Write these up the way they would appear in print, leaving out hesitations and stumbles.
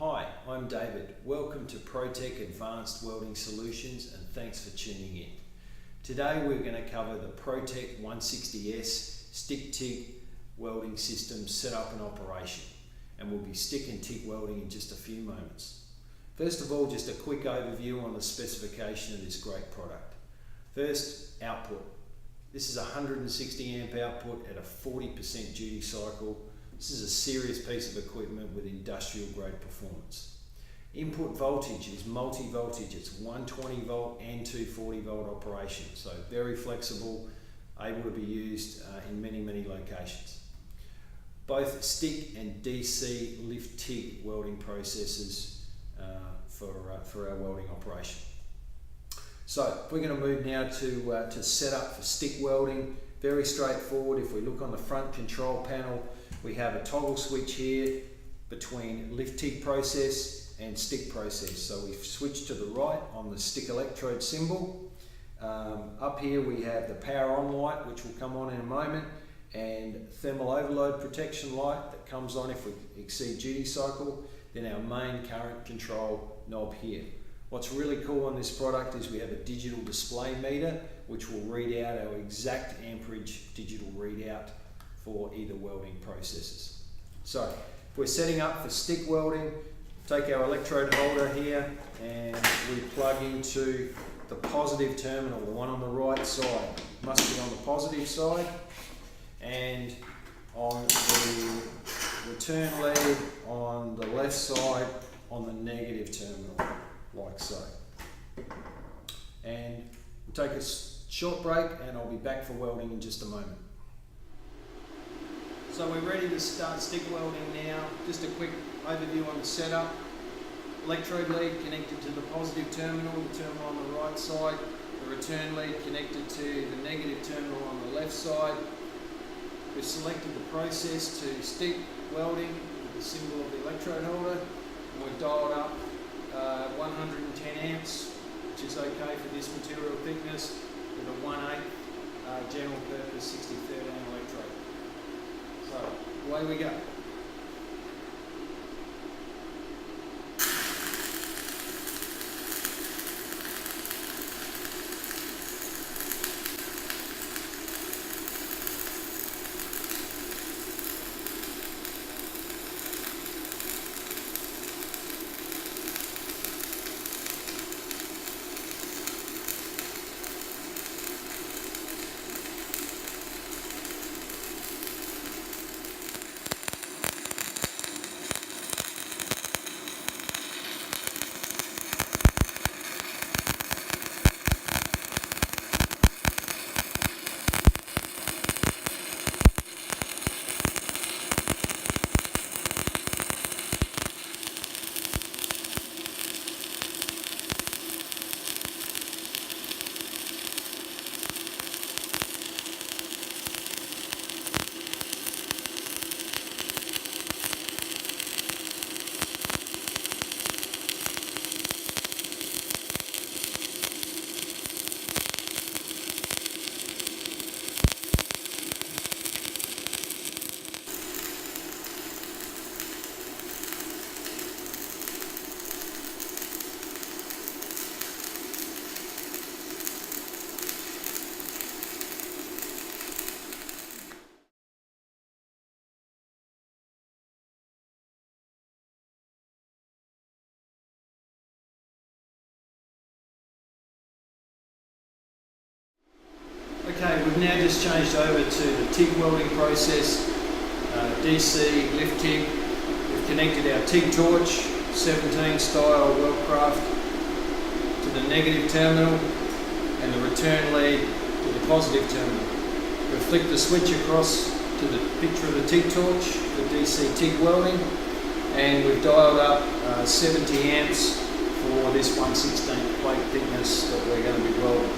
Hi, I'm David. Welcome to PRO-TEC Advanced Welding Solutions and thanks for tuning in. Today we're going to cover the PRO-TEC 160S stick TIG welding system setup and operation, and we'll be stick and TIG welding in just a few moments. First of all, just a quick overview on the specification of this great product. First, output. This is 160 amp output at a 40% duty cycle. This is a serious piece of equipment with industrial grade performance. Input voltage is multi-voltage. It's 120 volt and 240 volt operation, so very flexible, able to be used in many locations. Both stick and DC lift TIG welding processes for our welding operation. So we're going to move now to set up for stick welding. Very straightforward. If we look on the front control panel, we have a toggle switch here between lift TIG process and stick process. So we've switched to the right on the stick electrode symbol. Up here we have the power on light, which will come on in a moment, and thermal overload protection light that comes on if we exceed duty cycle. Then our main current control knob here. What's really cool on this product is we have a digital display meter which will read out our exact amperage digital readout for either welding processes. So if we're setting up for stick welding, take our electrode holder here and we plug into the positive terminal, the one on the right side. It must be on the positive side, and on the return lead on the left side on the negative terminal, like so. And we'll take a short break and I'll be back for welding in just a moment. So we're ready to start stick welding now. Just a quick overview on the setup. Electrode lead connected to the positive terminal, the terminal on the right side. The return lead connected to the negative terminal on the left side. We've selected the process to stick welding with the symbol of the electrode holder, and we've dialed up 110 amps, which is okay for this material thickness, with a 1/8 general purpose 6013 electrode. So away we go. Okay, we've now just changed over to the TIG welding process, DC lift TIG. We've connected our TIG torch, 17 style Weldcraft, to the negative terminal and the return lead to the positive terminal. We've flicked the switch across to the picture of the TIG torch for DC TIG welding, and we've dialed up 70 amps for this 1/16 plate thickness that we're going to be welding.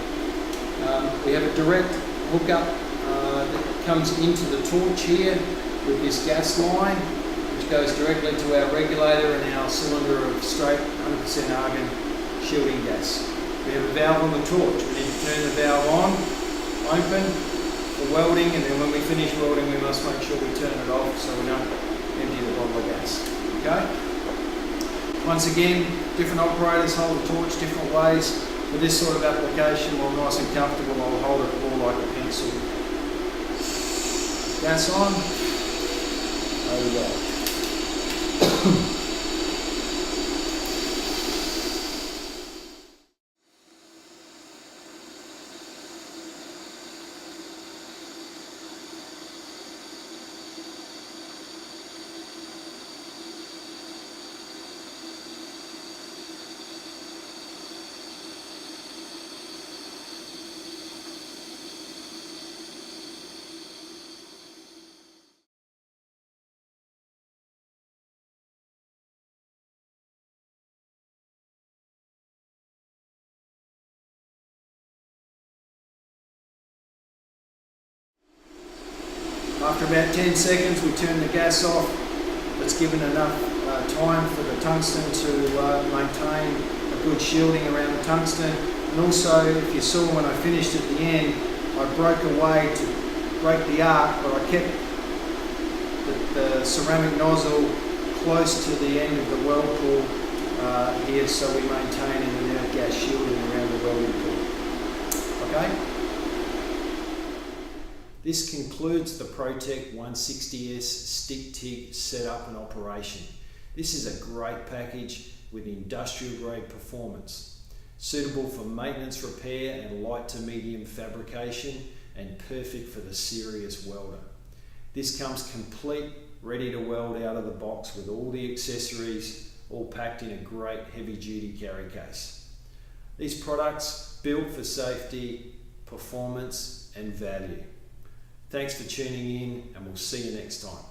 We have a direct hookup that comes into the torch here with this gas line, which goes directly to our regulator and our cylinder of straight 100% argon shielding gas. We have a valve on the torch. We need to turn the valve on, open for welding, and then when we finish welding we must make sure we turn it off so we don't empty the bottle of gas. Okay? Once again, different operators hold the torch different ways. For this sort of application, while nice and comfortable, I'll hold it more like a pencil. Gas on. There we go. After about 10 seconds, we turn the gas off. That's given enough time for the tungsten to maintain a good shielding around the tungsten. And also, if you saw when I finished at the end, I broke away to break the arc, but I kept the ceramic nozzle close to the end of the weld pool here, so we maintain an inert gas shielding around the welding pool. Okay? This concludes the PRO-TEC 160S stick TIG setup and operation. This is a great package with industrial grade performance, suitable for maintenance, repair and light to medium fabrication, and perfect for the serious welder. This comes complete, ready to weld out of the box with all the accessories, all packed in a great heavy duty carry case. These products built for safety, performance and value. Thanks for tuning in, and we'll see you next time.